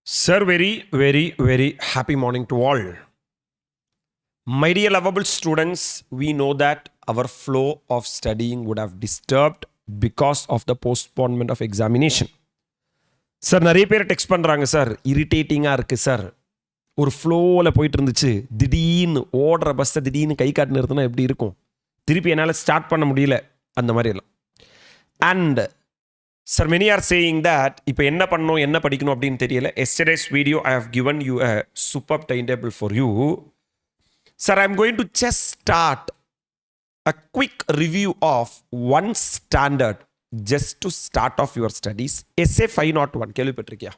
Sir, very happy morning to all. My dear lovable students, we know that our flow of studying would have disturbed because of the postponement of examination. Sir, நிறைய பேர் text பண்ணுறாங்க sir, இரிட்டேட்டிங்காக இருக்குது sir, ஒரு ஃப்ளோவில் போயிட்டு இருந்துச்சு, திடீர்னு ஓடுற பஸ்ஸை திடீர்னு கை காட்டு நிறுத்தினா எப்படி இருக்கும், திருப்பி என்னால் ஸ்டார்ட் பண்ண முடியல, அந்த மாதிரி எல்லாம். And Sir, many are saying that இப்போ என்ன பண்ணணும் என்ன படிக்கணும் அப்படின்னு தெரியல. Yesterday's video I have given you a superb timetable for you. Sir, I am going to just start a quick review of one standard just to start off your studies. Essay 501 கேள்விப்பட்டிருக்கியா?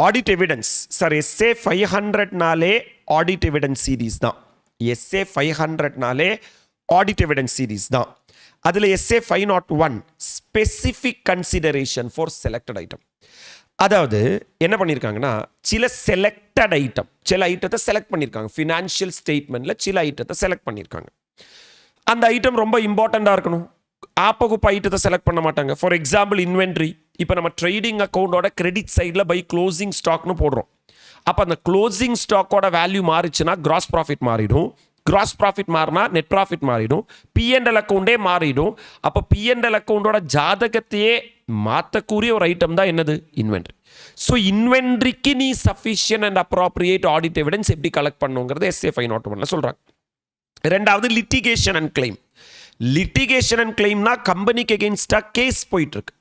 Audit evidence. Sir, Essay 500 நாலே Audit evidence series தான். Essay 500 நாலே Audit evidence series தான். அதில் essay 501 specific consideration for selected item. அதாவது என்ன பண்ணியிருக்காங்கன்னா, சில selected item, சில ஐட்டத்தை செலக்ட் பண்ணியிருக்காங்க. ஃபினான்ஷியல் ஸ்டேட்மெண்ட்டில் சில ஐட்டத்தை செலக்ட் பண்ணியிருக்காங்க. அந்த ஐட்டம் ரொம்ப இம்பார்ட்டண்ட்டாக இருக்கணும். ஆப்பகுப்ப ஐட்டத்தை செலக்ட் பண்ண மாட்டாங்க. For example inventory. இப்போ நம்ம ட்ரேடிங் அக்கௌண்டோட கிரெடிட் சைடில் பை க்ளோசிங் ஸ்டாக்னு போடுறோம். அப்போ அந்த க்ளோசிங் ஸ்டாக்கோட வேல்யூ மாறிச்சுன்னா கிராஸ் ப்ராஃபிட் மாறிடும். கிராஸ் ப்ராஃபிட் மாறினா நெட் ப்ராஃபிட் மாறிடும். பிஎன்எல் அக்கௌண்டே மாறிடும். அப்போ பிஎன்எல் அக்கௌண்டோட ஜாதகத்தையே மாற்றக்கூடிய ஒரு ஐட்டம் தான் என்னது, இன்வென்ட்ரி. ஸோ இன்வென்ட்ரிக்கு நீ sufficient and appropriate audit evidence எப்படி கலெக்ட் பண்ணுங்கிறது Essay 501 சொல்கிறாங்க. ரெண்டாவது litigation and claim. Litigation and கிளைம்னா கம்பெனிக்கு எகென்ஸ்டாக கேஸ் போயிட்டு இருக்கு.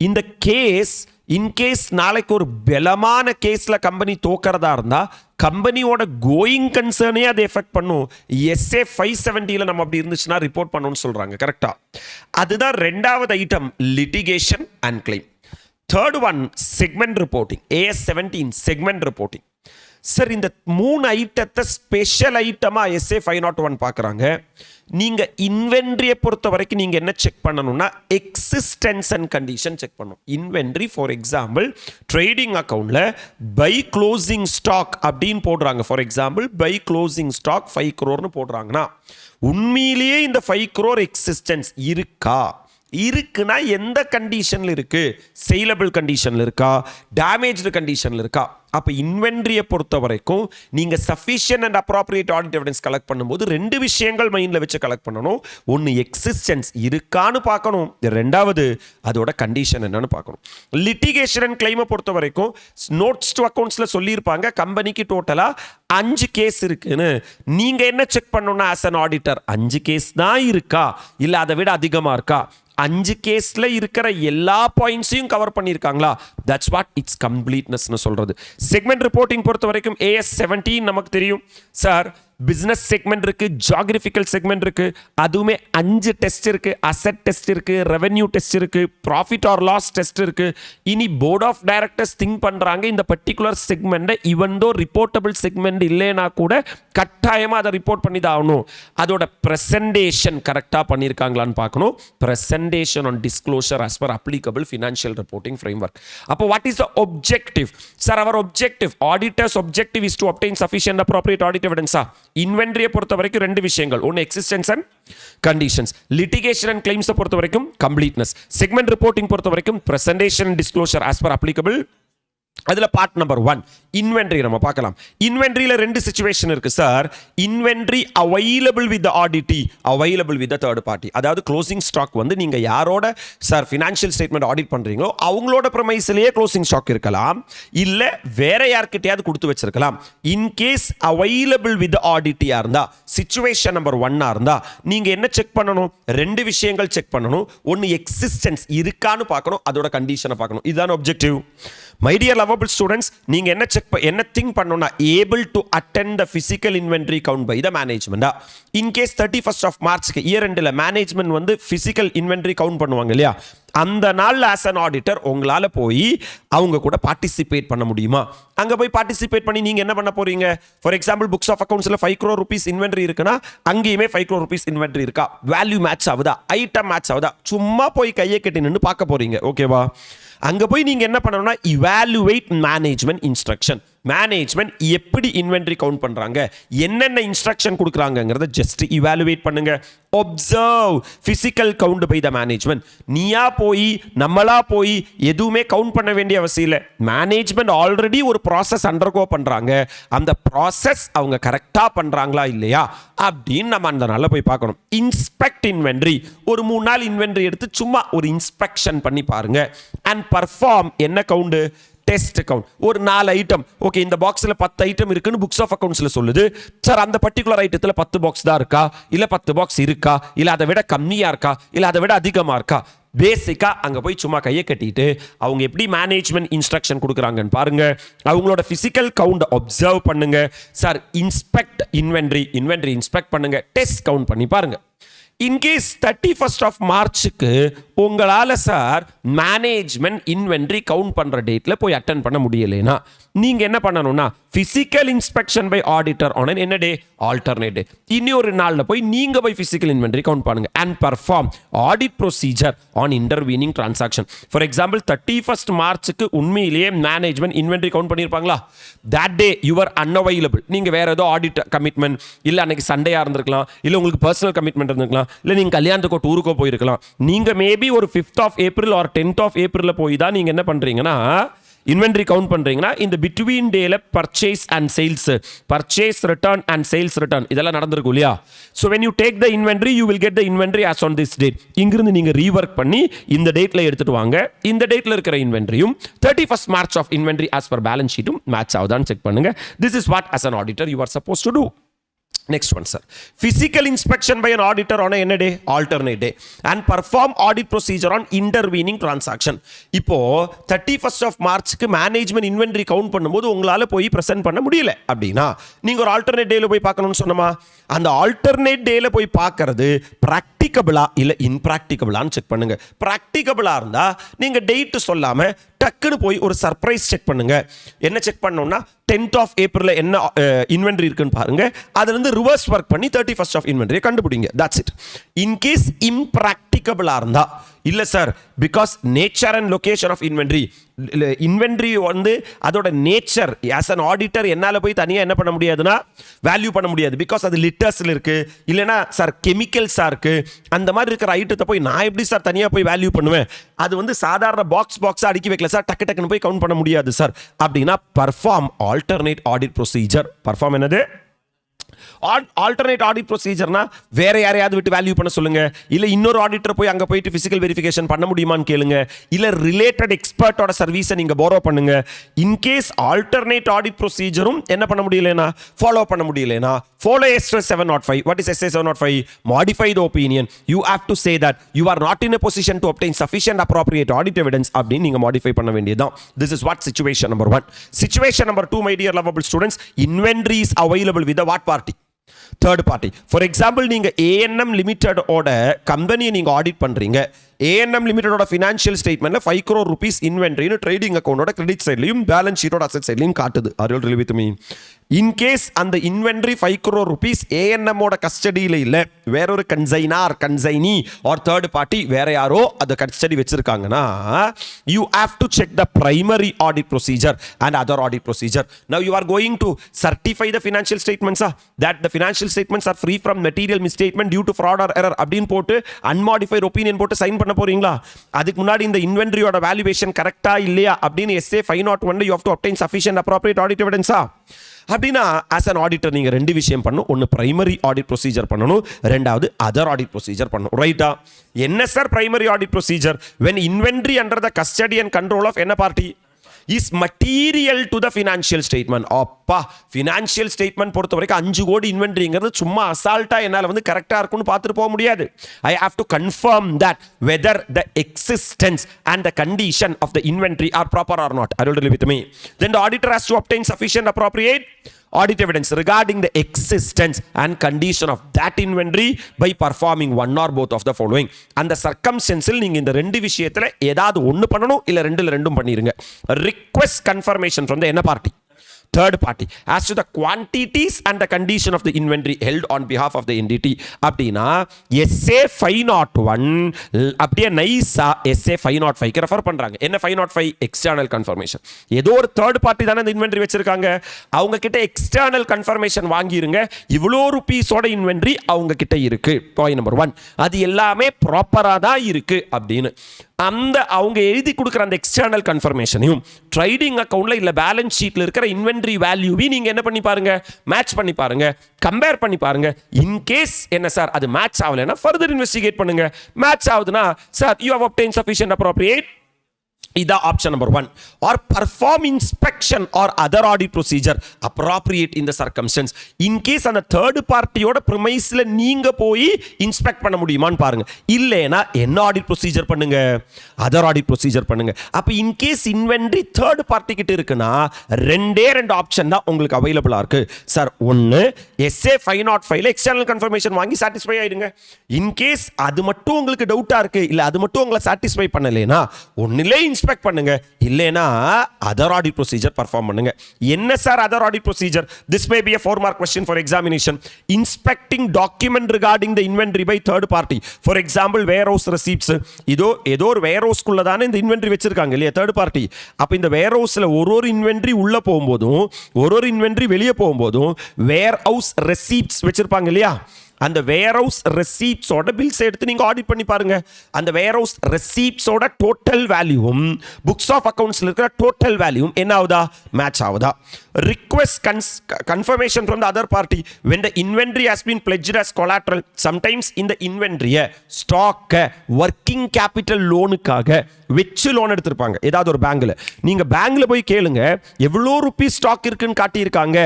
இந்த கேஸ் இன்கேஸ் நாளைக்கு ஒரு பலமான கேஸில் கம்பெனி தோக்கிறதா இருந்தால் கம்பெனியோட கோயிங் கன்சர்னே அதை எஃபெக்ட் பண்ணும். Essay 570 நம்ம அப்படி இருந்துச்சுன்னா ரிப்போர்ட் பண்ணணும்னு சொல்கிறாங்க. கரெக்டாக? அதுதான் ரெண்டாவது item, litigation and claim. Third one segment reporting. AS 17 segment reporting. Sir, இந்த 3 ஐட்டத்தை ஸ்பெஷல் ஐட்டமாக Essay 501 பார்க்குறாங்க. நீங்கள் இன்வென்ட்ரியை பொறுத்த வரைக்கும் நீங்கள் என்ன செக் பண்ணணும்னா, எக்ஸிஸ்டன்ஸ் அண்ட் கண்டிஷன் செக் பண்ணணும். இன்வென்ட்ரி ஃபார் எக்ஸாம்பிள் ட்ரேடிங் அக்கௌண்ட்டில் பை க்ளோசிங் ஸ்டாக் அப்படின்னு போடுறாங்க. For example by closing stock 5 crore போடுறாங்கன்னா உண்மையிலேயே இந்த 5 crore எக்ஸிஸ்டன்ஸ் இருக்கா? இருக்குன்னா எந்த கண்டிஷனில் இருக்குது? சேலபிள் கண்டிஷனில் இருக்கா, டேமேஜ்டு கண்டிஷனில் இருக்கா? அப்போ இன்வென்ட்ரியை பொறுத்த வரைக்கும் நீங்கள் sufficient and appropriate audit evidence collect பண்ணும்போது 2 விஷயங்கள் மைண்டில் வச்சு கலெக்ட் பண்ணணும். ஒன்று எக்ஸிஸ்டன்ஸ் இருக்கான்னு பார்க்கணும், ரெண்டாவது அதோட கண்டிஷன் என்னன்னு பார்க்கணும். லிட்டிகேஷன் அண்ட் கிளைமை பொறுத்த வரைக்கும் நோட்ஸ் டு அக்கௌண்ட்ஸில் சொல்லியிருப்பாங்க கம்பெனிக்கு டோட்டலாக 5 கேஸ் இருக்குன்னு. நீங்கள் என்ன செக் பண்ணணும்னா ஆஸ் அன் ஆடிட்டர் 5 கேஸ் தான் இருக்கா, இல்லை அதை விட அதிகமாக இருக்கா? 5 கேஸில் இருக்கிற எல்லா பாயிண்ட்ஸையும் கவர் பண்ணியிருக்காங்களா? தட்ஸ் வாட் இட்ஸ் கம்ப்ளீட்னஸ்னு சொல்கிறது. செக்மெண்ட் ரிப்போர்ட்டிங் பொறுத்த வரைக்கும் AS 17 நமக்கு தெரியும் சார். பிஸ்னஸ் செக்மெண்ட் இருக்குது, ஜாகிரபிக்கல் செக்மெண்ட் இருக்குது, அதுவுமே 5 டெஸ்ட் இருக்குது. அசெட் டெஸ்ட் இருக்குது, ரெவென்யூ டெஸ்ட் இருக்குது, ப்ராஃபிட் ஆர் லாஸ் டெஸ்ட் இருக்குது. இனி போர்ட் ஆஃப் டைரக்டர்ஸ் திங்க் பண்ணுறாங்க இந்த பர்டிகுலர் செக்மெண்ட்டை இவன்தோ ரிப்போர்ட்டபிள் செக்மெண்ட் இல்லைன்னா கூட கட்டாயமாக அதை ரிப்போர்ட் பண்ணி தான் ஆகணும். அதோட ப்ரெசன்டேஷன் கரெக்டாக பண்ணியிருக்காங்களான்னு பார்க்கணும். Presentation on disclosure as per applicable financial reporting framework. அப்போ what is the objective? Sir, our objective, auditors objective is to obtain sufficient appropriate audit எவிடன்ஸா? இன்வென்ட்ரியை பொறுத்த வரைக்கும் 2 விஷயங்கள், ஒன்று existence and conditions. Litigation and கிளைம்ஸை பொறுத்த வரைக்கும் கம்ப்ளீட்னஸ். செக்மெண்ட் ரிப்போர்ட்டிங் பொறுத்த வரைக்கும் presentation and disclosure as per applicable. அதில் பார்ட் நம்பர் 1 இன்வென்ட்ரி நம்ம பார்க்கலாம். இன்வென்ட்ரியில் 2 சிச்சுவேஷன் இருக்குது sir. Inventory available with ஆடிட்டி, available with third party. அதாவது க்ளோசிங் ஸ்டாக் வந்து நீங்கள் யாரோட சார் ஃபினான்ஷியல் ஸ்டேட்மெண்ட் ஆடிட் பண்ணுறீங்களோ அவங்களோட ப்ரமைஸ்லேயே க்ளோசிங் ஸ்டாக் இருக்கலாம், இல்லை வேற யார்கிட்டையாவது கொடுத்து வச்சிருக்கலாம். இன்கேஸ் அவைலபிள் வித் ஆடிட்டியாக இருந்தால், சிச்சுவேஷன் நம்பர் 1 இருந்தால் நீங்கள் என்ன செக் பண்ணணும்? 2 விஷயங்கள் செக் பண்ணணும். ஒன்று எக்ஸிஸ்டன்ஸ் இருக்கான்னு பார்க்கணும், அதோட கண்டிஷனை பார்க்கணும். இதுதான் objective. My dear lovable students, நீங்கள் என்ன திங்க் பண்ணணும்னா, able to attend the physical inventory count by the மேனேஜ்மெண்டா. In case 31st of March year எண்டில் மேனேஜ்மெண்ட் வந்து ஃபிசிக்கல் இன்வென்ட்ரி கவுண்ட் பண்ணுவாங்க இல்லையா, அந்த நாளில் ஆஸ் அன் ஆடிட்டர் உங்களால் போய் அவங்க கூட பார்ட்டிசிபேட் பண்ண முடியுமா? அங்கே போய் பார்ட்டிசிபேட் பண்ணி நீங்கள் என்ன பண்ண போகிறீங்க? ஃபார் எக்ஸாம்பிள் புக்ஸ் ஆஃப் அக்கௌண்ட்ஸில் 5 crore rupees இன்வென்ட்ரி இருக்குன்னா அங்கேயுமே 5 crore rupees இன்வென்ட்ரி இருக்கா? வேல்யூ மேட்ச் ஆகுதா? ஐட்டம் மேட்ச் ஆகுதா? சும்மா போய் கையை கட்டி நின்று பார்க்க போகிறீங்க. ஓகேவா? அங்கே போய் நீங்கள் என்ன பண்ணணும்னா இவாலுவேட் மேனேஜ்மெண்ட் இன்ஸ்ட்ரக்ஷன். மேனேஜ்மெண்ட் எப்படி இன்வென்ட்ரி கவுண்ட் பண்றாங்க, என்னென்ன இன்ஸ்ட்ரக்ஷன் கொடுக்குறாங்கங்கிறத ஜஸ்ட் இவாலுவேட் பண்ணுங்க. observe physical count by the management. நீயா போய் நம்மளா போய் எதுவுமே கவுண்ட் பண்ண வேண்டிய அவசியம் இல்லை. மேனேஜ்மெண்ட் ஆல்ரெடி ஒரு ப்ராசஸ் அண்டர்கோ பண்றாங்க. அந்த ப்ராசஸ் அவங்க கரெக்டா பண்றாங்களா இல்லையா அப்படின்னு நம்ம அந்த நாள்ல போய் பார்க்கணும். இன்ஸ்பெக்ட் இன்வென்ட்ரி, ஒரு 3 நாள் இன்வென்ட்ரி எடுத்து சும்மா ஒரு இன்ஸ்பெக்ஷன் பண்ணி பாருங்க. அண்ட் பர்ஃபார்ம், என்ன கவுண்ட், டெஸ்ட் அக்கவுண்ட். ஒரு 4 ஐட்டம், ஓகே இந்த பாக்ஸில் 10 ஐட்டம் இருக்குன்னு புக்ஸ் ஆஃப் அக்கவுண்ட்ஸில் சொல்லுது. சார் அந்த பர்டிகுலர் ஐட்டத்தில் 10 பாக்ஸ் தான் இருக்கா, இல்லை 10 பாக்ஸ் இருக்கா, இல்லை அதை விட கம்மியாக இருக்கா, இல்லை அதை விட அதிகமாக இருக்கா. பேசிக்கா அங்கே போய் சும்மா கையை கட்டிட்டு அவங்க எப்படி மேனேஜ்மெண்ட் இன்ஸ்ட்ரக்ஷன் கொடுக்குறாங்கன்னு பாருங்க. அவங்களோட பிசிக்கல் கவுண்ட் அப்சர்வ் பண்ணுங்க. Sir inspect inventory, inventory inspect பண்ணுங்க, டெஸ்ட் கவுண்ட் பண்ணி பாருங்க. இன்கேஸ் 31st of Marchக்கு உங்களால் சார் மேனேஜ்மெண்ட் இன்வென்ட்ரி கவுண்ட் பண்ணுற டேட்டில் போய் அட்டன் பண்ண முடியலைன்னா நீங்கள் என்ன பண்ணணும்னா physical inspection by auditor on என்ன டே, ஆல்டர்னேட் டே. இன்னொரு நாளில் போய் நீங்கள் போய் ஃபிசிக்கல் இன்வென்ட்ரி கவுண்ட் பண்ணுங்க. And perform audit procedure on intervening transaction. For example 31st Marchக்கு உண்மையிலேயே மேனேஜ்மெண்ட் இன்வென்ட்ரி கவுண்ட் பண்ணியிருப்பாங்களா, தட் டே யுவர் அன்அவைலபிள், நீங்கள் வேற ஏதோ ஆடிட் கமிட்மெண்ட், இல்லை அன்னைக்கு சண்டேயாக இருந்திருக்கலாம், இல்லை உங்களுக்கு பர்சனல் கமிட்மெண்ட் இருந்திருக்கலாம், இல்லை நீங்கள் கல்யாணத்துக்கோ டூருக்கோ போயிருக்கலாம். நீங்கள் மேபி ஒரு 5th of April or 10th of April போய் தான் நீங்கள் என்ன பண்ணுறீங்கன்னா இன்வென்ட்ரி கவுண்ட் பண்றீங்கன்னா இந்த பிட்வீன் டேல purchase and sales, purchase return and sales return இதெல்லாம் நடந்திருக்கும் இல்லையா. So when you take the inventory you will get the inventory as on this date. இங்கிருந்து நீங்க ரீவர்க் பண்ணி இந்த டேட்ல எடுத்துட்டு வாங்க. இந்த டேட்ல இருக்கிற இன்வென்ட்ரியும் 31st March of inventory as per balance ஷீட்டும் மேட்ச் ஆகுதான்னு செக் பண்ணுங்க. This is what as an auditor you are supposed to do. Next one, sir. Physical inspection by an auditor on a day, alternate day, and perform audit procedure on intervening transaction. இப்போ 31st of Marchக்கு management inventory count பண்ணும்போது உங்களால போய் present பண்ண முடியல அப்படின்னா நீங்க ஒரு ஆல்டர்னேட் டேல போய் பார்க்கணும்னு சொன்னமா, அந்த ஆல்டர்னேட் டேல போய் பார்க்கிறது பிராக்டிகபிளா இல்ல இன்பிராக்டிகபிளான்னு செக் பண்ணுங்க. பிராக்டிகபிளா இருந்தா நீங்க டேட் சொல்லாம டக்குன்னு போய் ஒரு சர்ப்ரைஸ் செக் பண்ணுங்க. என்ன செக் பண்ணணும்னா 10th of April என்ன இன்வென்ட்ரி இருக்குன்னு பாருங்க. அதுல இருந்து ரிவர்ஸ் ஒர்க் பண்ணி 31st of இன்வென்ட்ரியை கண்டுபிடிங்க. That's it. இன் கேஸ் இம்ப்ராக்டிகபிளா இருந்தா இல்ல sir because nature and location of inventory, inventory வந்து அதோட நேச்சர் ஆஸ் அன் ஆடிட்டர் என்னால் போய் தனியாக என்ன பண்ண முடியாதுன்னா வேல்யூ பண்ண முடியாது. பிகாஸ் அது லிட்டர்ஸில் இருக்கு, இல்லைன்னா சார் கெமிக்கல்ஸாக இருக்கு. அந்த மாதிரி இருக்கிற ஐட்டத்தை போய் நான் எப்படி சார் தனியாக போய் வேல்யூ பண்ணுவேன்? அது வந்து சாதாரண பாக்ஸாக அடுக்கி வைக்கல சார், டக்கு டக்குன்னு போய் கவுண்ட் பண்ண முடியாது சார் அப்படின்னா perform alternate audit procedure. Perform என்னது? ஆல்டர்னேட் ஆடிட் ப்ரொசீஜர்னா வேற யாரையாவது விட்டு வேல்யூ பண்ண சொல்லுங்க, இல்ல இன்னொரு ஆடிட்டர் போய் அங்க போயிட்டு பிசிக்கல் வெரிஃபிகேஷன் பண்ண முடியுமான்னு கேளுங்க, இல்ல ரிலேட்டட் எக்ஸ்பர்ட்டோட சர்வீஸை நீங்க போரோ பண்ணுங்க. இன் கேஸ் ஆல்டர்னேட் ஆடிட் ப்ரொசீஜரும் என்ன பண்ண முடியலனா ஃபாலோ பண்ண முடியலனா follow SA 705. What is SA 705? Modify the opinion. You have to say that you are not in a position to obtain sufficient appropriate audit evidence அப்படின்னு நீங்க modify பண்ண வேண்டியதுதான். This is what situation number 1. Situation number 2, my dear lovable students, inventory is available with the what party? Third party. For example, நீங்க ANM Limited ஓட கம்பெனியை நீங்க audit பண்றீங்க. ANM Limited ஓட ஃபினான்ஷியல் ஸ்டேட்மெண்ட்ல 5 crore rupees இன்வென்டரின்னு ட்ரேடிங் அக்கவுண்டோட credit சைட்லயும் பேலன்ஸ் ஷீட்டோட அசெட் சைட்லயும் காட்டுது. Are you really with me? In case அந்த இன்வென்ட்ரி 5 crore rupees ANM ஓட கஸ்டடியில இல்ல, வேற ஒரு கன்சைனி ஆர் தேர்ட் பார்ட்டி வேற யாரோ அந்த custody வச்சிருக்காங்கன்னா you have to check the primary audit procedure and other audit procedure. Now you are going to certify the financial statements that the financial statements are free from material misstatement due to fraud or error அப்படினு போட்டு unmodified opinion போட்டு sign பண்ண போறீங்களா? அதுக்கு முன்னாடி இந்த இன்வென்ட்ரியோட valuation கரெக்ட்டா இல்லையா அப்படின்னு SA 501 you have to obtain sufficient appropriate audit evidence. அப்படின்னா ஆஸ் அன் ஆடிட்டர் நீங்க ரெண்டு விஷயம் பண்ணணும். ஒன்னு பிரைமரி ஆடிட் ப்ரொசீஜர் பண்ணணும், ரெண்டாவது அதர் ஆடிட் ப்ரொசீஜர் பண்ணணும். ரைட்டா? என்ன sir primary audit procedure? when inventory under the custody and control of என்ன party is material to the financial statement. அப்பா ஃபினான்ஷியல் ஸ்டேட்மெண்ட் பொறுத்த வரைக்கும் 5 கோடி இன்வென்ட்ரிங்கிறது சும்மா அசால்ட்டா என்னால் வந்து கரெக்டாக இருக்குன்னு பார்த்துட்டு போக முடியாது. I have to confirm that whether the existence and the condition of the inventory are proper or not. Are you really with me? Then the auditor has to obtain sufficient appropriate audit evidence regarding the existence and condition of that inventory by performing one or both of the following. அந்த சர்க்கம்ஸ்டன்ஸில் நீங்க இந்த ரெண்டு விஷயத்துல ஏதாவது ஒன்னு பண்ணணும், இல்ல ரெண்டுல ரெண்டும் பண்ணிருங்க. Request confirmation from the என்ன party? third party. As to the quantities and the condition of the inventory held on behalf of the entity அப்படினா SA 501 அப்படியே நைஸா SA 505 க்கு ரெஃபர் பண்றாங்க. என்ன 505? External confirmation. ஏதோ ஒரு தேர்ட் பார்ட்டி தானே இந்த இன்வென்டரி வச்சிருக்காங்க, அவங்க கிட்ட எக்ஸ்டர்னல் கன்ஃபர்மேஷன் வாங்கிருங்க. இவ்வளோ ரூபீஸோட இன்வென்டரி அவங்க கிட்ட இருக்கு. பாயிண்ட் நம்பர் 1, அது எல்லாமே ப்ராப்பரா தான் இருக்கு அப்படின்னு அந்த அவங்க எழுதி கொடுக்குற அந்த எக்ஸ்டர்னல் கன்ஃபர்மேஷனையும் ட்ரேடிங் அக்கௌண்ட்ல இல்ல பேலன்ஸ் ஷீட்ல இருக்கிற இன்வென்டரி வேல்யூவை நீங்க என்ன பண்ணி பாருங்க, மேட்ச் பண்ணி பாருங்க, கம்பேர் பண்ணி பாருங்க. இன் கேஸ் என்ன சார் அது மேட்ச் ஆகலைன்னா ஃபர்தர் இன்வெஸ்டிகேட் பண்ணுங்க. மேட்ச் ஆகுதுன்னா sir you have obtained sufficient appropriate, இதான் option number 1. Or perform inspection or other audit procedure appropriate in the circumstances. In case அந்த தேர்ட் பார்ட்டியோட ப்ரிமைஸ்ல நீங்க போய் இன்ஸ்பெக்ட் பண்ண முடியுமான்னு பாருங்க. இல்லைன்னா என்ன ஆடிட் ப்ரொசீஜர் பண்ணுங்க, அதர் ஆடிட் ப்ரொசீஜர் பண்ணுங்க. அப்ப இன்கேஸ் இன்வென்டரி தேர்ட் பார்ட்டி கிட்ட இருக்குன்னா ரெண்டு ஆப்ஷன் தான் உங்களுக்கு அவைலபிளா இருக்கு சார். ஒன்னு SA 505 எக்ஸ்டர்னல் கன்ஃபர்மேஷன் வாங்கி சாட்டிஸ்ஃபை ஆயிடுங்க. இன்கேஸ் அது மட்டும் உங்களுக்கு டவுட்டா இருக்கு, இல்ல அது மட்டும் உங்களை சாட்டிஸ்ஃபை பண்ணலைன்னா ஒன்னிலே இன்ஸ்பெக்ட் பண்ணுங்க, இல்லனா அதர் ஆடிட் ப்ரொசீஜர் பெர்ஃபார்ம் பண்ணுங்க. என்ன sir other audit procedure? This may be a 4 mark question for examination. Inspecting document regarding the inventory by third party. For example, warehouse receipts. ஏதோ ஒரு warehouse குள்ள தானே இந்த inventory வச்சிருக்காங்க இல்லையா third party. அப்ப இந்த warehouseல ஒரு inventory உள்ள போகும்போதும் ஒரு inventory வெளியே போகும்போதும் warehouse receipts வச்சிருப்பாங்க இல்லையா, அந்த வேர்ஹவுஸ் ரெசீப்ட்ஸோட பில்ஸ் எடுத்து நீங்க ஆடிட் பண்ணி பாருங்க. அந்த வேர்ஹவுஸ் ரெசீப்ட்ஸோட டோட்டல் வேல்யூவும் புக்ஸ் ஆஃப் அக்கவுண்ட்ஸ்ல இருக்கிற டோட்டல் வேல்யூவும் என்ன ஆகுதா, மேட்ச் ஆகுதா? Request confirmation from the other party when the inventory has been pledged as collateral. Sometimes in the inventory stock working capital லோனுக்காக வெச்சு லோன் எடுத்திருப்பாங்க ஏதாவது ஒரு பேங்க்ல. நீங்க பேங்க்ல போய் கேளுங்க எவ்வளோ ரூபீஸ் ஸ்டாக் இருக்குன்னு காட்டியிருக்காங்க.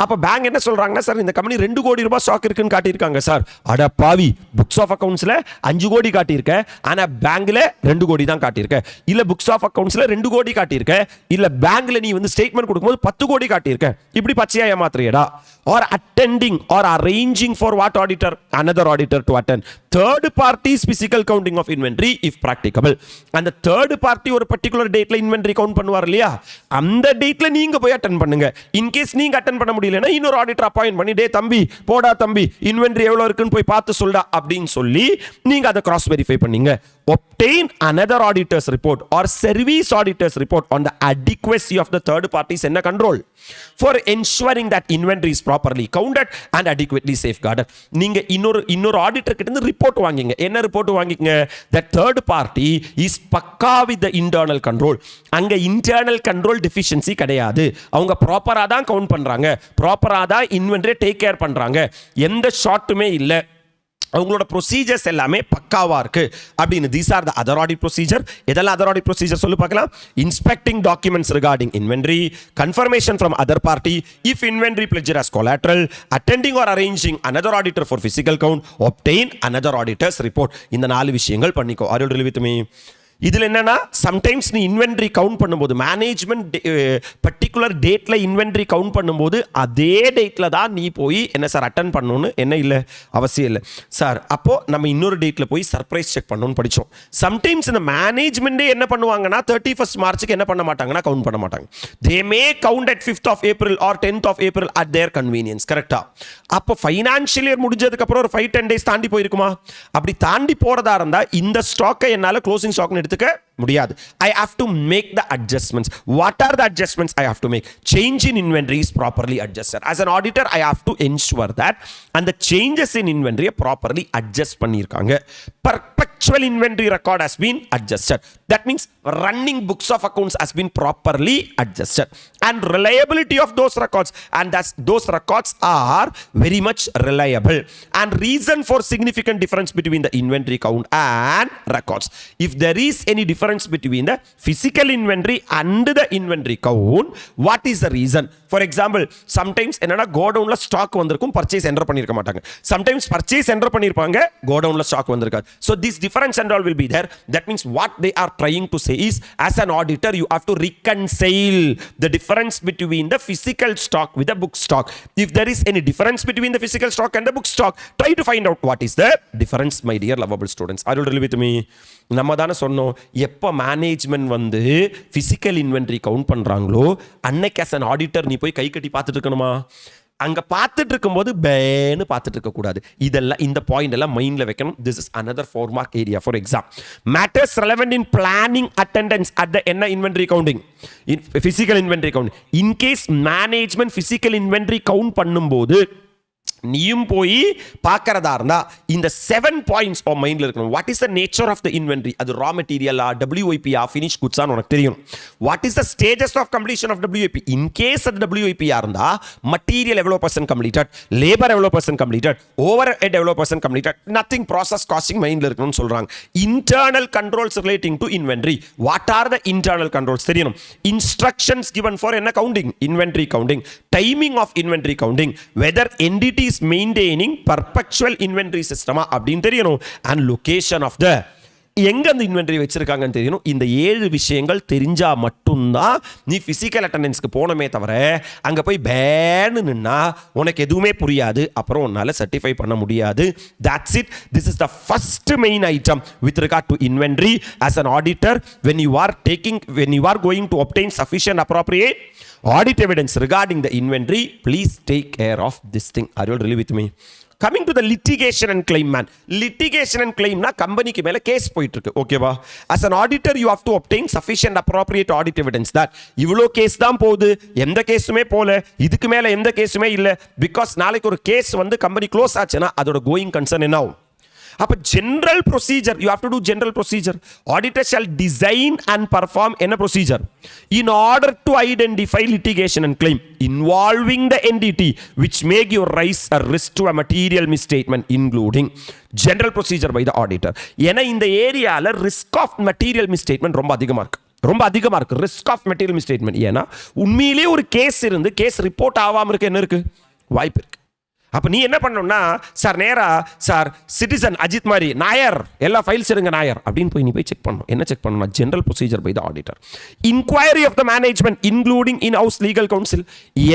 அப்ப பேங்க் என்ன சொல்றாங்கன்னா சார் இந்த கம்பெனி 2 கோடி ரூபாய் ஸ்டாக் இருக்குன்னு காட்டியிருக்காங்க சார். அட பாவி, புக்ஸ் ஆஃப் அக்கவுண்ட்ஸ்ல 5 கோடி காட்டியிருக்க, ஆனா பேங்க்ல 2 கோடி தான் காட்டியிருக்க. இல்ல புக்ஸ் ஆஃப் அக்கவுண்ட்ஸ்ல 2 கோடி காட்டியிருக்க, இல்ல பேங்க்ல நீ வந்து ஸ்டேட்மெண்ட் கொடுக்கும்போது 10 கோடி காட்டியிருக்க. இப்படி பச்சையா ஏமாத்துறியடா. Or attending or arranging for what auditor? Another auditor to attend. Third party's physical counting of inventory if practicable. And the third party ஒரு particular dateல inventory count பண்ணுவார் இல்லையா, அந்த dateல நீங்க போய் அட்டெண்ட் பண்ணுங்க. இன் கேஸ் நீங்க அட்டெண்ட் பண்ண முடியலன்னா இன்னொரு ஆடிட்டர் அப்பாயிண்ட் பண்ணி டே தம்பி போடா தம்பி இன்வென்டரி எவ்வளவு இருக்குன்னு போய் பார்த்து சொல்டா அப்படின்னு சொல்லி நீங்க அதை கிராஸ் வெரிஃபை பண்ணீங்க. Obtain another auditor's report or service auditor's report on the adequacy of the third party's என்ன control for ensuring that inventory is properly counted and adequately safeguarded. நீங்க இன்னொரு ஆடிட்டர் கிட்ட இருந்து ரிப்போர்ட் வாங்கிங்க. என்ன ரிப்போர்ட் வாங்கிங்க? that third party is பக்கா with the internal control. அங்க internal control deficiency கிடையாது. அவங்க ப்ராப்பரா தான் கவுண்ட் பண்றாங்க, ப்ராப்பரா தான் இன்வென்டரி டேக் கேர் பண்றாங்க, எந்த ஷார்ட்டுமே இல்லை, அவங்களோட ப்ரொசீஜர்ஸ் எல்லாமே பக்காவா இருக்கு அப்படின்னு. These are the other audit procedure. இதெல்லாம் அதர் ஆடிட் ப்ரொசீஜர் சொல்லி பார்க்கலாம். Inspecting documents regarding inventory, confirmation from other party if inventory pledged as collateral, attending or arranging another auditor for physical count, obtain another auditor's report. இந்த 4 விஷயங்கள் பண்ணிக்கோ. Are you really with me? இதில் என்னன்னா sometimes நீ inventory count பண்ணும்போது management particular டேட்ல inventory count பண்ணும்போது அதே டேட்ல தான் நீ போய் என்ன சார் அட்டன் பண்ணணும்னு என்ன இல்லை அவசியம் இல்லை சார். அப்போ நம்ம இன்னொரு டேட்ல போய் சர்ப்ரைஸ் செக் பண்ணணும்னு படித்தோம். சம்டைம்ஸ் இந்த மேனேஜ்மெண்டே என்ன பண்ணுவாங்கன்னா 31st மார்ச்சுக்கு என்ன பண்ண மாட்டாங்கன்னா கவுண்ட் பண்ண மாட்டாங்க. They may count at 5th of April or 10th of April at their convenience. கரெக்டா? அப்போ ஃபைனான்ஷியல் இயர் முடிஞ்சதுக்கு அப்புறம் ஒரு 5-10 days தாண்டி போயிருக்குமா? அப்படி தாண்டி போறதா இருந்தா இந்த ஸ்டாக்கை என்னால க்ளோசிங் ஸ்டாக் எடுத்துக்க முடியாது. I have to make the adjustments. What are the adjustments I have to make? Change in inventory is properly adjusted. As an auditor, I have to ensure that and the changes in inventory properly adjust பண்ணிருக்காங்க. Perpetual inventory record has been adjusted. That means running books of accounts has been properly adjusted. And reliability of those records, and those records are very much reliable. And reason for significant difference between the inventory count and records. If there is any difference between the physical inventory and the inventory count, what is the reason? For example, sometimes என்னன்னா கோடவுன்ல stock வந்திருக்கும், purchase enter பண்ணிருக்க மாட்டாங்க. Sometimes purchase enter பண்ணிருப்பாங்க, கோடவுன்ல stock வந்திருக்காது. So this difference and all will be there. That means what they are trying to say say is, as an auditor, you have to reconcile the difference between the physical stock with the book stock. If there is any difference between the physical stock and the book stock, try to find out what is the difference, my dear lovable students. Are you really with me? நம்ம தானே சொன்னோம், எப்போ management வந்து physical inventory count பண்ணுறாங்களோ அன்னைக்கு as an auditor நீ போய் கை கட்டி பார்த்துட்டு இருக்கணுமா? அங்கே பார்த்துட்டு இருக்கும்போது பேன்னு பார்த்துட்டு இருக்கக்கூடாது. இதெல்லாம் இந்த பாயிண்ட் எல்லாம் மைண்டில் வைக்கணும். This is another 4 mark area for exam. Matters relevant in planning attendance at the என்ன inventory counting, in physical inventory counting. In case management physical inventory count பண்ணும்போது நீயும் போய் பார்க்கறதா இருந்தா இந்த 7 பாயிண்ட்ஸ் ஆஃப் மைண்ட்ல இருக்கணும். What is the nature of the inventory? அது raw மெட்டீரியலா, WIP-ஆ, ஃபினிஷ் குட்ஸான்னு உனக்கு தெரியும். What is the stages of completion of WIP? In case அது WIP-ஆ இருந்தா மெட்டீரியல் எவ்வளோ % கம்ப்ளீட்டட், லேபர் எவ்வளோ % கம்ப்ளீட்டட், ஓவர் ஹெட் எவ்வளோ % கம்ப்ளீட்டட், நத்திங் ப்ராசஸ் காஸ்டிங் மைண்ட்ல இருக்கணும்னு சொல்றாங்க. Internal controls relating to inventory. What are the internal controls தெரியணும். இன்ஸ்ட்ரக்ஷன்ஸ் given for என்ன counting, inventory counting, timing of inventory counting, whether entity is maintaining perpetual inventory system அப்படின்னு தெரியணும். and location of the எங்க அந்த inventory வச்சிருக்காங்கன்னு தெரியணும். இந்த 7 விஷயங்கள் தெரிஞ்சா மட்டும்தான் நீ பிசிக்கல் அட்டெண்டன்ஸ்க்கு போனமே தவிர அங்க போய் பேன்னு நின்னா உனக்கு எதுவுமே புரியாது. அப்புறம் உன்னால சர்டிஃபை பண்ண முடியாது. That's it. This is the first main item with regard to inventory. As an auditor, when you are going to obtain sufficient appropriate audit evidence regarding the inventory, please take care of this thing. Are you all really with me? Coming to the litigation and claim, man. Litigation and claim na company ki mele case போயிட்டு இருக்கு. ஓகேவா? As an auditor, you have to obtain sufficient appropriate audit evidence that இவ்வளோ case தான் போகுது, எந்த கேஸுமே போல, இதுக்கு மேல எந்த கேஸுமே இல்லை. பிகாஸ் நாளைக்கு ஒரு கேஸ் வந்து கம்பெனி க்ளோஸ் ஆச்சுன்னா அதோட கோயிங் கன்சர்ன் என்ன ஆகும்? அப்ப general procedure, you have to do general procedure. Auditor shall design and perform என்ன procedure in order to identify litigation and claim involving the entity which may give rise a risk to a material misstatement, including general procedure by the auditor. ஏன்னா இந்த ஏரியால risk of material misstatement ரொம்ப அதிகமா இருக்கு. Risk of material misstatement. ஏன்னா உண்மையிலேயே ஒரு case இருந்து கேஸ் ரிப்போர்ட் ஆகாம இருக்கு என்ன இருக்கு, வாய்ப்பு இருக்கு. அப்போ நீ என்ன பண்ணணும்னா, சார் நேரா சார் சிட்டிசன் அஜித் மாதிரி நாயர் எல்லா ஃபைல்ஸ் எடுங்க நாயர் அப்படின்னு போய் நீ போய் செக் பண்ணணும். என்ன செக் பண்ணணும்? General procedure by the auditor. Inquiry of the management including in house legal counsel.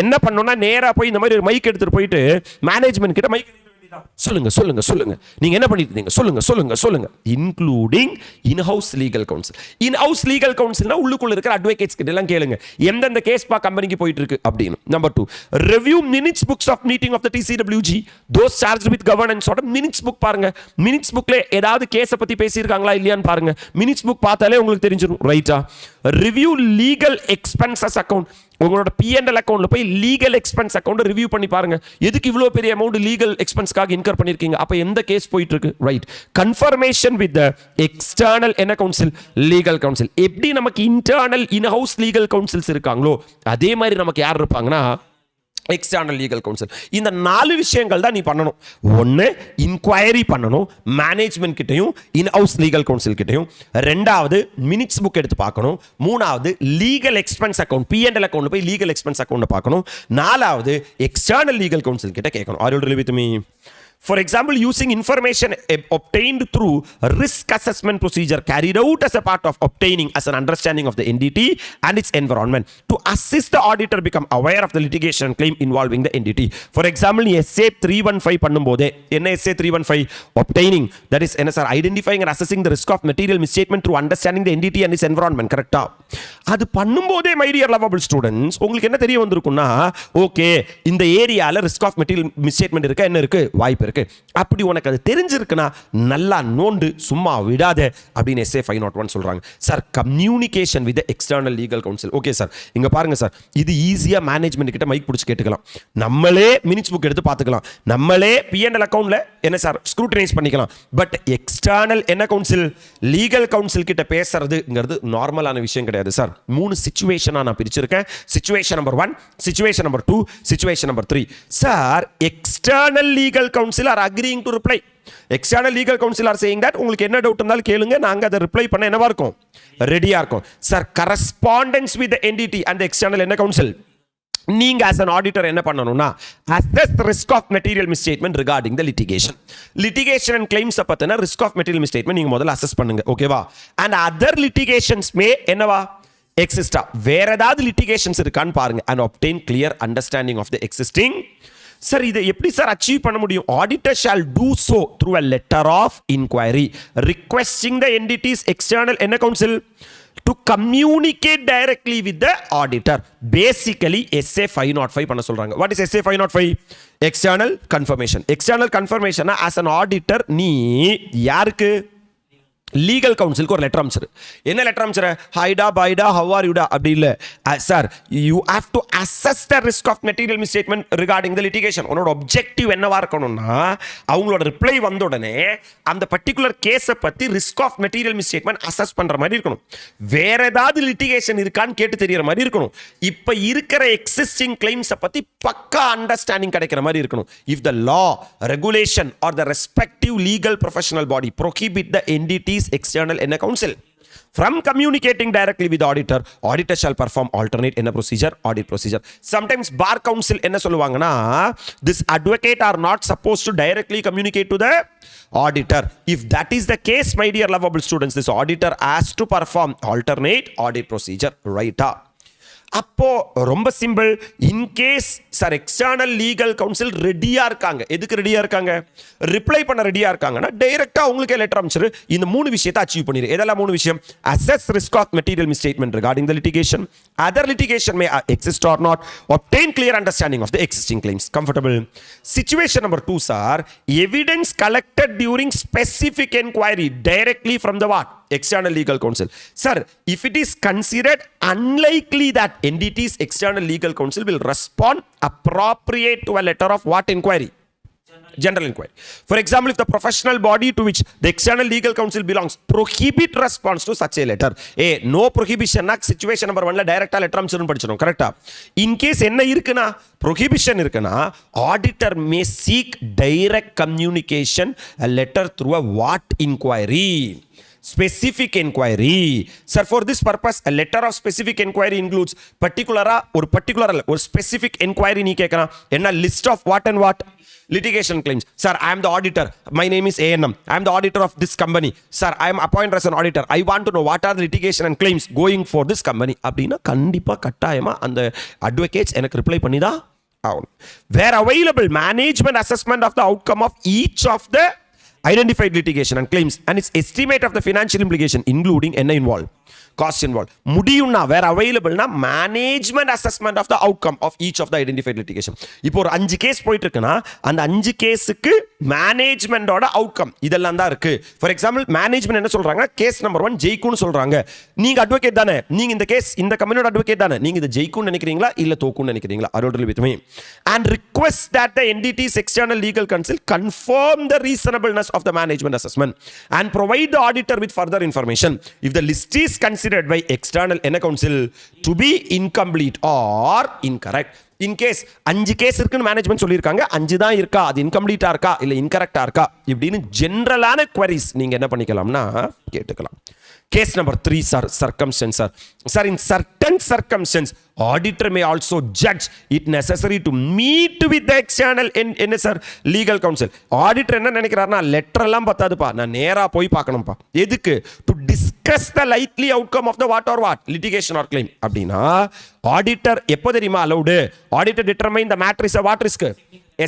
என்ன பண்ணணும்னா நேரா போய் இந்த மாதிரி ஒரு மைக் எடுத்துட்டு போயிட்டு மேனேஜ்மெண்ட் கிட்ட மைக் சொல்லுங்க நீங்க என்ன பண்ணிட்டு இருந்தீங்க, சொல்லுங்க. Including in house legal counsel. In house legal கவுன்சில்னா உள்ளுக்குள்ள இருக்கிற அட்வொகேட்ஸ் கிட்ட எல்லாம் கேளுங்க எந்தெந்த கேஸ் பா கம்பெனிக்கு போயிட்டு இருக்கு அப்படின்னு. Number 2, review minutes books of meeting of the TCWG, those charged with governance ஓட மினிட்ஸ் புக் பாருங்க. மினிட்ஸ் புக்ல ஏதாவது கேஸை பத்தி பேசியிருக்காங்களா இல்லையான்னு பாருங்க. மினிட்ஸ் புக் பார்த்தாலே உங்களுக்கு தெரிஞ்சிடும். ரைட்டா? Review legal expenses account. உங்களோட P&L அக்கவுண்ட்ல போய் லீகல் எக்ஸ்பென்ஸ் அக்கவுண்ட் ரிவ்யூ பண்ணி பாருங்க. எதுக்கு இவ்வளவு பெரிய அமௌண்ட் லீகல் எக்ஸ்பென்ஸ்க்காக இன்கர் பண்ணிருக்கீங்க, அப்ப எந்த கேஸ் போயிட்டு இருக்கு. ரைட். கன்ஃபர்மேஷன் வித் எக்ஸ்டர்னல் என்ன கவுன்சில், லீகல் கவுன்சில். எப்படி நமக்கு இன்டர்னல் இன் ஹவுஸ் லீகல் கவுன்சில்ஸ் இருக்காங்களோ அதே மாதிரி நமக்கு யார் இருப்பாங்கன்னா எக்ஸ்டர்னல் லீகல் கவுன்சில். இந்த 4 விஷயங்கள் தான் நீ பண்ணணும். ஒன்று, இன்கொயரி பண்ணணும் மேனேஜ்மெண்ட் கிட்டையும் இன் ஹவுஸ் லீகல் கவுன்சில் கிட்டையும். 2வது, மினிட்ஸ் புக் எடுத்து பார்க்கணும். 3வது, legal expense account P&L account போய் லீகல் எக்ஸ்பென்ஸ் அக்கவுண்ட் பார்க்கணும். 4வது, எக்ஸ்டர்னல் லீகல் கவுன்சில் கிட்ட கேட்கணும். Are you relate with me? For example, using information obtained through risk assessment procedure carried out as a part of obtaining as an understanding of the entity and its environment to assist the auditor become aware of the litigation claim involving the entity. For example, SA 315 பண்ணும்போதே என்ன SA 315? Obtaining, that is என்ன sir, identifying and assessing the risk of material misstatement through understanding the entity and its environment. கரெக்டா? அது பண்ணும்போதே my dear lovable students உங்களுக்கு என்ன தெரிய வந்திருக்குன்னா, ஓகே இந்த ஏரியால risk of material misstatement இருக்கா, என்ன இருக்கு, வாய்ப்பு இருக்கு. அப்படி உனக்கு அது தெரிஞ்சிருக்குன்னா நல்லா நோண்டு சும்மா விடாத அப்படின்னு SA 501 சொல்றாங்க. Sir communication with external legal council. Okay sir, இங்க பாருங்க சார், இது ஈஸியா மேனேஜ்மெண்ட் கிட்ட மைக் பிடிச்சி கேட்டுக்கலாம். நம்மளே மினிட்ஸ் புக் எடுத்து பார்த்துக்கலாம். நம்மளே P&L அக்கவுண்ட்ல என்ன சார் ஸ்க்ரூட்டனைஸ் பண்ணிக்கலாம். பட் எக்ஸ்டர்னல் என்ன கவுன்சில், லீகல் கவுன்சில் கிட்ட பேசுறதுங்கிறது நார்மலான விஷயம் கிடையாது சார். 3 சிச்சுவேஷனா நான் பிரிச்சிருக்கேன். Situation number 1, situation number 2, situation number 3. Sir external legal counsel are agreeing to reply. External legal counsel are saying that உங்களுக்கு என்ன டவுட் இருந்தாலும் கேளுங்க, நாங்க அதை ரிப்ளை பண்ண என்னவா இருக்கும், ரெடியா இருக்கும். Sir correspondence with the entity and the external என்ன கவுன்சில், நீங்க as an auditor என்ன பண்ணணும்னா assess the risk of material misstatement regarding the litigation and claims பத்தின risk of material misstatement நீங்க முதல்ல assess பண்ணுங்க ஓகேவா and other litigations may என்னவா exist வேற ஏதாவது litigations இருக்கான்னு பாருங்க and obtain clear understanding of the existing sir இதை எப்படி சார் அச்சீவ் பண்ண முடியும் auditor shall do so through a letter of inquiry requesting the entities external என்ன counsel to communicate directly with the auditor. Basically, SA 505 பண்ண சொல்றாங்க. What is SA 505? External confirmation. External confirmation as an auditor நீ யாருக்கு legal கவுன்சிலுக்கு ஒரு letter அனுப்பிச்சிரு என்ன letter அனுப்பிச்சிரு ஹைடா பைடா ஹவ் ஆர் யூடா அப்படி இல்லை sir you have to assess the risk of material misstatement regarding the litigation உன்னோட ஒப்ஜெக்டிவ் என்னவா இருக்கணும்னா அவங்களோட ரிப்ளை வந்த உடனே அந்த பர்டிகுலர் கேஸை பற்றி risk of material misstatement assess பண்ணுற மாதிரி இருக்கணும் வேற ஏதாவது லிட்டிகேஷன் இருக்கான்னு கேட்டு தெரியற மாதிரி இருக்கணும் இப்போ இருக்கிற எக்ஸிஸ்டிங் கிளைம்ஸை பற்றி பக்கா அண்டர்ஸ்டாண்டிங் கிடைக்கிற மாதிரி இருக்கணும் if the law regulation R the respective legal professional body prohibit the entities external in a counsel from communicating directly with auditor shall perform alternate in a procedure audit procedure sometimes bar counsel என்ன சொல்லுவாங்கன்னா this advocate are not supposed to directly communicate to the auditor if that is the case my dear lovable students this auditor has to perform alternate audit procedure right அப்போ ரொம்ப simple in case sir external legal council ரெடியா இருக்காங்க எதுக்கு ரெடியா இருக்காங்க reply பண்ண ரெடியா இருக்காங்கன்னா டைரக்டா உங்களுக்கு லெட்டர் அனுப்பிச்சிரு இந்த மூணு விஷயத்தை அச்சீவ் பண்ணிரு எதெல்லாம் மூணு விஷயம் assess risk of material misstatement regarding the litigation other litigation may exist or not obtain clear understanding of the existing claims comfortable situation number 2 sir evidence collected during specific inquiry directly from the what external legal counsel sir if it is considered unlikely that entities external legal counsel will respond appropriate to a letter of what inquiry general inquiry for example if the professional body to which the external legal counsel belongs prohibit response to such a letter no prohibition na situation number 1 la direct letter amchirunu padichirom correct in case enna irukuna prohibition irukuna auditor may seek direct communication a letter through a what inquiry specific inquiry sir for this purpose a letter of specific inquiry includes particular or specific inquiry nee kekana enna list of what and what litigation claims sir I am the auditor my name is ANM I am the auditor of this company sir I am appointed as an auditor I want to know what are the litigation and claims going for this company அப்படினா கண்டிப்பா கட்டாயமா அந்த advocates எனக்கு reply பண்ணிதா ஆகும் where available management assessment of the outcome of each of the identified litigation and claims and its estimate of the financial implication including என்ன involved cost involved முடியும்னா where available na management assessment of the outcome of each of the identified litigation இப்போ ஒரு 5 case போயிட்டு இருக்குனா அந்த 5 கேஸுக்கு மேனேஜ்மெண்டோட outcome இதெல்லாம் தான் இருக்கு ஃபார் எக்ஸாம்பிள் மேனேஜ்மெண்ட் என்ன சொல்றாங்க கேஸ் நம்பர் 1 ஜெயிக்கும்னு சொல்றாங்க நீங்க அட்வொகேட் தானே நீங்க இந்த கேஸ் இந்த கம்பெனியோட அட்வொகேட் தானே நீங்க இது ஜெயிக்கும்னு நினைக்கிறீங்களா இல்ல தோக்கும்னு நினைக்கிறீங்களா அரோடல் with me and request that the entity's external legal counsel confirm the reasonableness of the management assessment and provide the auditor with further information if the list is considered by external counsel to be incomplete or incorrect in case 5 case இருக்குன்னு management சொல்லியிருக்காங்க 5 தான் இருக்கா அது இன்கம்ப்ளீட்டா இருக்கா இல்ல இன்கரெக்டா இருக்கா இப்படின்னு ஜெனரலான queries நீங்க என்ன பண்ணிக்கலாம்னா கேட்டுக்கலாம் case number 3 sir circumstance sir in certain circumstance auditor may also judge it necessary to meet with the external sir legal counsel auditor என்ன நினைக்கிறார்னா லெட்டர் எல்லாம் பத்தாதுப்பா நான் நேரா போய் பார்க்கணும்ப்பா எதுக்கு to discuss the likely outcome of the what litigation or claim அப்படினா auditor எப்போ தெரியுமா allowed auditor determine the matter is a what risk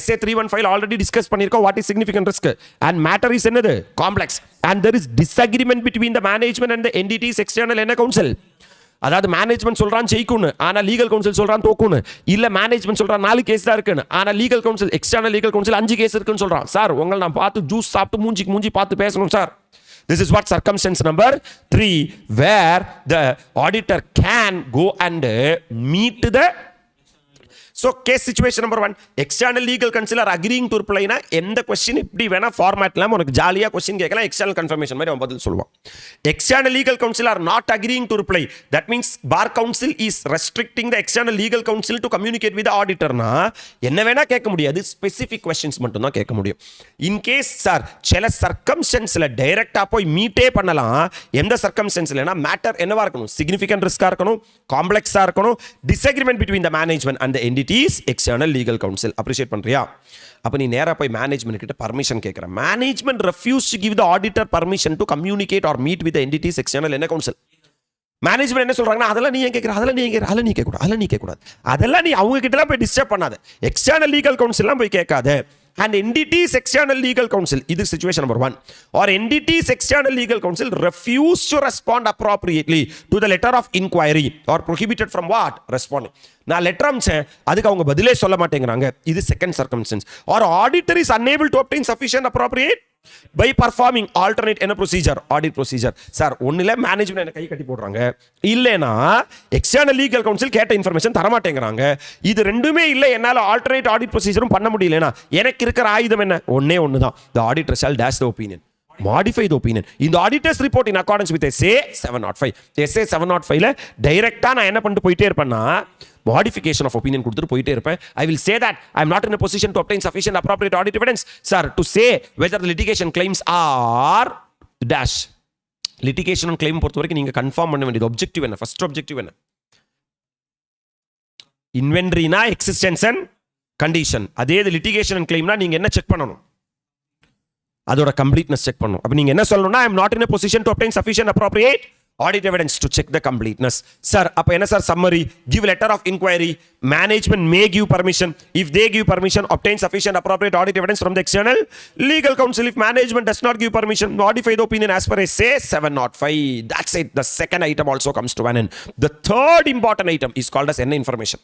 SA 315 already discussed பண்ணிருக்கோம் what is significant risk and matter is என்னது complex and there is disagreement between the management and the entities external counsel அதாவது management சொல்றான் ஜெயிக்கும்னு ஆனா legal council சொல்றான் தோக்கும்னு இல்ல management சொல்றான் 4 case தான் இருக்குன்னு ஆனா legal counsel external legal counsel 5 case இருக்குன்னு சொல்றான் சார் உங்களை நான் பார்த்து ஜூஸ் சாப்பிட்டு மூஞ்சிக்கு மூஞ்சி பார்த்து பேசணும் sir this is what circumstance number 3 where the auditor can go and meet the So case situation number 1, external legal counsel are agreeing to reply na எந்த question இப்படி வேணா ஃபார்மேட்ல உனக்கு ஜாலியா question கேட்கலாம், external confirmation மாதிரி அவன் பதில் சொல்லுவான். External legal counsel are not agreeing to reply, that means bar counsel is restricting the external legal counsel to communicate with the auditor னா என்ன வேணா கேட்க முடியாது, specific questions மட்டும் தான் கேட்க முடியும். In case சார் சில சர்க்கம்ஸ்டன்ஸ்ல டைரக்டா போய் மீட்டே பண்ணலாம், எந்த சர்க்கம்ஸ்டன்ஸ்லனா மேட்டர் என்னவா இருக்கணும், சிக்னிஃபிகன்ட் ரிஸ்கா இருக்கணும், காம்ப்ளெக்ஸா இருக்கணும், disagreement between the management and the entities, external legal counsel. Appreciate பண்றியா? அப்ப நீ நேரா போய் மேனேஜ்மென்ட் கிட்ட பர்மிஷன் கேக்குற, management refuse to give the auditor permission to communicate or meet with the entities external என்ன counsel. மேனேஜ்மென்ட் என்ன சொல்றாங்கன்னா அதெல்லாம் நீ ஏன் கேக்குற, அதெல்லாம் நீ கேட்க கூடாது, அதெல்லாம் நீ அவங்க கிட்ட எல்லாம் போய் டிஸ்டர்ப் பண்ணாத, எக்ஸ்டர்னல் லீகல் கவுன்சில்லாம் போய் கேட்காத. And entities external legal counsel, this is situation number 1, or entities external legal counsel refuse to respond appropriately to the letter of inquiry or prohibited from what? Responding. நான் letter அனுப்பிச்சேன், அதுக்கு அவங்க பதிலே சொல்ல மாட்டேங்கிறாங்க, இது second circumstances. or auditor is unable to obtain sufficient appropriate by performing alternate என்ன procedure, audit procedure. Sir ஒண்ணுல management என்ன கை கட்டி போடுறாங்க, இல்லனா எக்ஸ்டர்னல் லீகல் கவுன்சில் கேட்ட இன்ஃபர்மேஷன் தர மாட்டேங்கிறாங்க, இது ரெண்டுமே இல்ல என்னால ஆல்டர்னேட் ஆடிட் ப்ரொசீஜரும் பண்ண முடியலனா எனக்கு இருக்கிற ஆயுதம் என்ன, ஒண்ணே தான், the auditor shall dash the opinion, modify the opinion in the auditor's report in accordance with SA 705. SA 705 ல டைரக்ட்டா நான் என்ன பண்ணிட்டு போயிட்டே இருப்பேன்னா modification of opinion கொடுத்துட்டு போயிட்டே இருப்பேன். I will say that I am not in a position to obtain sufficient appropriate audit evidence, sir, to say whether the litigation claims are dash. litigation and claim பொறுத்த வரைக்கும் நீங்க confirm பண்ண வேண்டியது objective என்ன, first objective என்ன, inventoryனா existence and condition. அதே litigation and claimனா நீங்க என்ன செக் பண்ணணும், அதோட கம்ப்ளீட்னஸ் செக் பண்ணணும். அப்ப நீங்க என்ன சொல்லணும்னா I am not in a position to obtain sufficient appropriate audit evidence to check the completeness. Sir, அப்ப என்ன sir summary, give letter of inquiry, management may give permission, if they give permission obtain sufficient appropriate audit evidence from the external legal counsel, if management does not give permission modify the opinion as per SA 705. That's it. The second item also comes to an end. The third important item is called as என்ன information,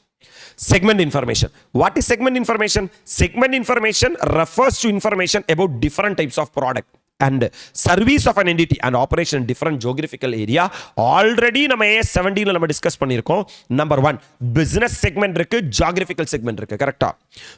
segment information. What is segment information? Segment information refers to information about different types of product and service of an entity and operation in different geographical area. Already நம்ம AS17 ல நம்ம discuss பண்ணியிருக்கோம். Number 1 business segment இருக்கு, geographical segment இருக்கு, கரெக்ட்டா?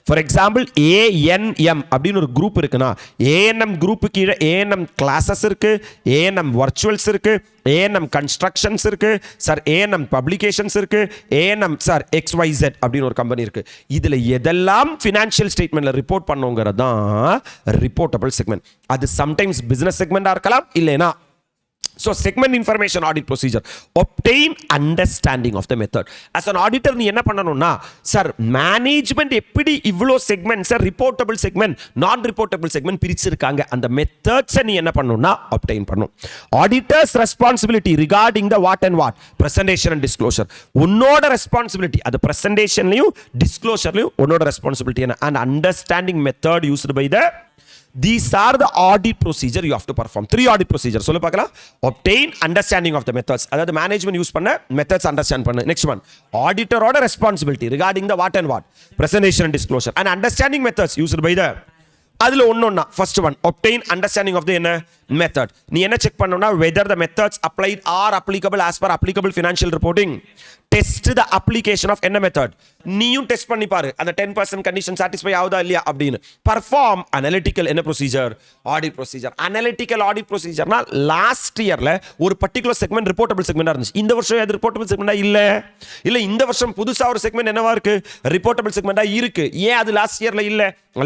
For example ANM அப்படின்னு ஒரு group இருக்குன்னா ANM குரூப் கீழே ANM classes இருக்கு, ANM Virtuals இருக்கு, ANM Constructions இருக்கு, சார் ANM Publications இருக்கு, ANM சார் XYZ அப்படின்னு ஒரு கம்பெனி இருக்கு. இதுல எதெல்லாம் ஃபினான்ஷியல் ஸ்டேட்மெண்ட்ல ரிப்போர்ட் பண்ணுங்கிறது தான் ரிப்போர்ட்டபிள் செக்மெண்ட். அது சம்டைம்ஸ் பிசினஸ் செக்மெண்டா இருக்கலாம், இல்லைனா So segment information audit procedure, obtain understanding of the method. As an auditor நீ என்ன பண்ணணும்னா சார் மேனேஜ்மெண்ட் எப்படி இவ்வளோ செக்மெண்ட் சார் ரிப்போர்ட்டபிள் செக்மெண்ட் நான் ரிப்போர்ட்டபிள் செக்மெண்ட் பிரிச்சிருக்காங்க, அந்த மெத்தட்ஸை நீ என்ன பண்ணணும்னா obtain பண்ணணும். Auditors responsibility regarding the what and what, presentation and disclosure. உன்னோட ரெஸ்பான்சிபிலிட்டி அது பிரசன்டேஷன்லையும் டிஸ்க்ளோஷர்லையும் உன்னோட ரெஸ்பான்சிபிலிட்டி என்ன, and understanding method used by the these are the audit procedure you have to perform. 3 audit procedures சொல்ல பார்க்கலாம். obtain understanding of the methods, அதாவது management use பண்ண மெத்தட்ஸ் அண்டர்ஸ்டாண்ட் பண்ணு. நெக்ஸ்ட் ஒன் ஆடிட்டரோட responsibility regarding the what and what, presentation and disclosure and understanding methods used by the. அதுல ஒன்னொன்னா first one obtain understanding of the என்ன method. நீ என்ன check பண்ணணும்னா whether the methods applied are applicable as per applicable financial reporting. Test the application of என்ன method, நீயும் test பண்ணி பாரு அந்த 10% கண்டிஷன் சாட்டிஸ்ஃபை ஆகுதா இல்லையா அப்படின்னு. பர்ஃபார்ம் அனலிட்டிக்கல் என்ன procedure, audit procedure. Analytical audit ப்ரொசீஜர்னா லாஸ்ட் இயர்ல ஒரு பர்டிகுலர் செக்மெண்ட் ரிப்போர்ட்டபிள் செக்மெண்டா இருந்துச்சு, இந்த வருஷம் அது ரிப்போர்ட்டபிள் செக்மெண்டா இல்ல இந்த வருஷம் புதுசா ஒரு செக்மெண்ட் என்னவா இருக்கு, ரிப்போர்ட்டபிள் செக்மெண்டா இருக்கு. ஏன் அது லாஸ்ட் இயர்ல இல்ல,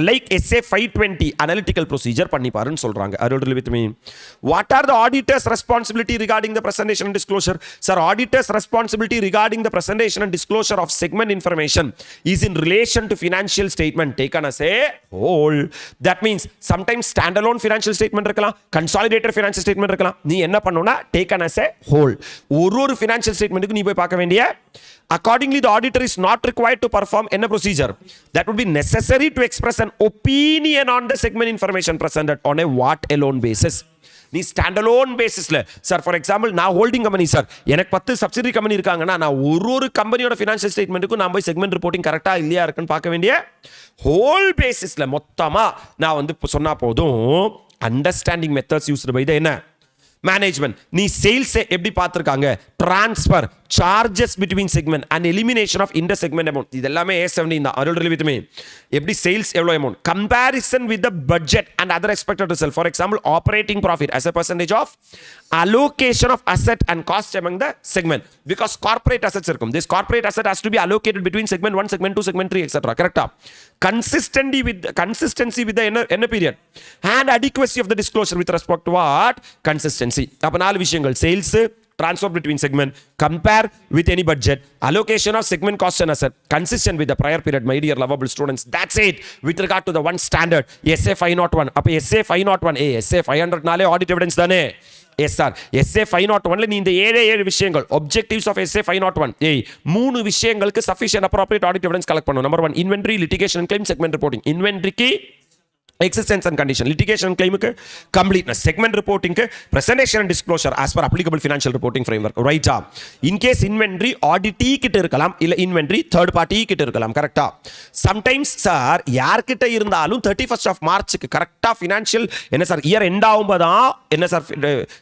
லைக் SA 520 அனலிட்டிக்கல் ப்ரொசீஜர் பண்ணி பாருன்னு சொல்றாங்க. Are with me? What are the auditor's responsibility regarding the presentation and disclosure? Sir, auditor's responsibility regarding the presentation and disclosure of segment information is in relation to financial statement taken as a whole. That means sometimes standalone financial statement இருக்கலாம், consolidated financial statement இருக்கலாம். நீ என்ன பண்ணணும்னா taken as a whole. ஒரு financial statementக்கு நீ போய் பார்க்க வேண்டிய. Accordingly, the auditor is not required to perform any procedure that would be necessary to express an opinion on the segment information presented on a what alone basis. நீ standalone பேசிஸ்ல sir for example நான் holding company sir, எனக்கு 10 subsidiary company இருக்காங்கன்னா நான் ஒரு கம்பெனியோட financial ஸ்டேட்மெண்ட்டுக்கும் நான் போய் செக்மெண்ட் ரிப்போர்ட்டிங் கரெக்டா இல்லையா இருக்குன்னு பார்க்க வேண்டிய ஹோல் பேசிஸ்ல மொத்தமா நான் வந்து சொன்னா போதும். Understanding methods used by the என்ன மேனேஜ்மெண்ட். நீ சேல்ஸ் எப்படி பார்த்துருக்காங்க, transfer charges between segment and elimination of inter-segment amount. இதெல்லாமே A70 தான். Are you ready with me? எப்படி sales எவ்வளோ amount? Comparison with the budget and other expected result. For example, operating profit as a percentage of allocation of asset and cost among the segment. Because corporate assets இருக்கும். This corporate asset has to be allocated between segment 1, segment 2, segment 3, etc. Correct? Consistency with the என்ன period? And adequacy of the disclosure with respect to what? Consistency. அப்போ 4 விஷயங்கள். Sales, transfer between segment, compare with any budget, allocation of segment cost and asset, consistent with the prior period, my dear lovable students. That's it with regard to the one standard SA 501. அப்போ SA 501 SA 500 நாலே audit evidence தானே. Yes sir SA 501ல நீ இந்த 7 விஷயங்கள் objectives of SA 501 3 விஷயங்களுக்கு sufficient appropriate audit evidence collect பண்ணணும். Number 1 inventory, litigation and claim, segment reporting. Inventory existence and condition, litigation claim completeness, segment reporting presentation and disclosure as per applicable financial reporting framework. Right? In case inventory audit கிட்ட இருக்கலாம் இல்ல inventory third party கிட்ட இருக்கலாம். கரெக்ட்டா? Sometimes sir யார்கிட்ட இருந்தாலும் 31st of March க்கு கரெக்ட்டா financial என்ன சார் இயர் எண்ட் ஆகும்போது என்ன சார்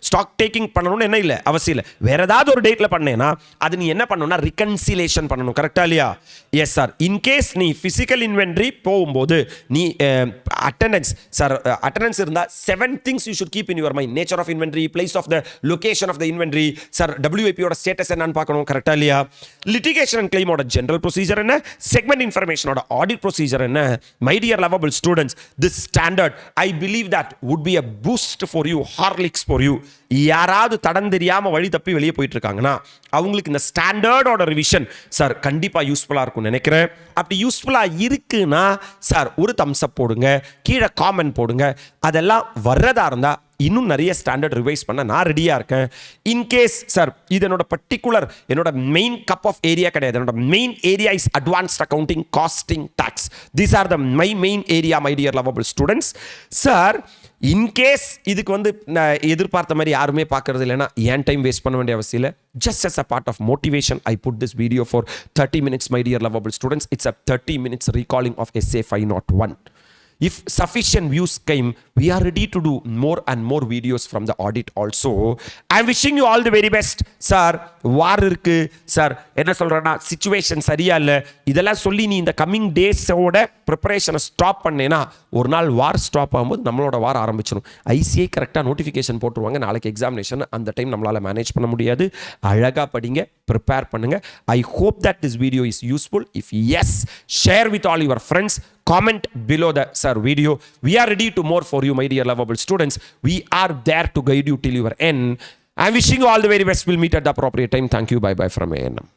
ஸ்டாக் டேக்கிங் பண்ணணும்னு என்ன இல்ல அவசியம் இல்ல. வேற ஏதாவது ஒரு டேட்ல பண்ணேனா அது நீ என்ன பண்ணனும்னா reconciliation பண்ணனும். கரெக்ட்டா இல்லையா? Yes sir. இன் கேஸ் நீ physical inventory போகும்போது நீ attendance sir attendance இருந்தா 7 things you should keep in your mind. Nature of inventory, place of the location of the inventory, sir WIP ஓட ஸ்டேட்டஸ் என்னன்னு பார்க்கணும். கரெக்ட்டா இல்லையா? litigation and claim ஓட general procedure என்ன, segment information ஓட audit procedure என்ன. My dear lovable students, this standard I believe that would be a boost for you, Horlicks for you. யாராவது தடம் தெரியாம வழி தப்பி வெளியே போயிட்டு இருக்காங்கன்னா அவங்களுக்கு இந்த ஸ்டாண்டர்டோட ரிவிஷன் சார் கண்டிப்பா யூஸ்ஃபுல்லா இருக்கும்னு நினைக்கிறேன். அப்படி யூஸ்ஃபுல்லா இருக்குன்னா சார் ஒரு தம்ஸ் அப் போடுங்க, கீழே காமெண்ட் போடுங்க. அதெல்லாம் வர்றதா இருந்தா இன்னும் நிறைய ஸ்டாண்டர்ட் ரிவைஸ் பண்ண நான் ரெடியா இருக்கேன். இன்கேஸ் சார் இது என்னோட பர்டிகுலர் என்னோட மெயின் கப் ஆஃப் ஏரியா கிடையாது. என்னோட main area is advanced accounting, costing, tax. These are the my main area my dear lovable students. Sir in case இதுக்கு நான் எதிர்பார்த்த மாதிரி யாருமே பார்க்கறது இல்லைன்னா ஏன் டைம் வேஸ்ட் பண்ண வேண்டிய அவசியம் இல்லை. Just as a part of motivation, I put this video for 30 minutes, my dear lovable students. It's a 30 minutes recalling of SA 501. If sufficient views came, we are ready to do more and more videos from the audit also. I'm wishing you all the very best. Sir, war இருக்கு sir, என்ன சொல்றேன்னா situation சரியா இல்லை, இதெல்லாம் சொல்லி நீ இந்த coming டேஸோட ப்ரிப்பரேஷனை stop பண்ணேன்னா ஒரு நாள் வார் ஸ்டாப் ஆகும்போது நம்மளோட வார் ஆரம்பிச்சிடும். ICAI கரெக்டாக நோட்டிஃபிகேஷன் போட்டுருவாங்க நாளைக்கு எக்ஸாமினேஷன். அந்த டைம் நம்மளால் மேனேஜ் பண்ண முடியாது. அழகாக படிங்க, ப்ரிப்பேர் பண்ணுங்க. I hope that this video is useful. If yes, share with all your friends. Comment below the video. We are ready to more for you, my dear lovable students. We are there to guide you till your end. I'm wishing you all the very best. We'll meet at the appropriate time. Thank you. Bye bye from ANM.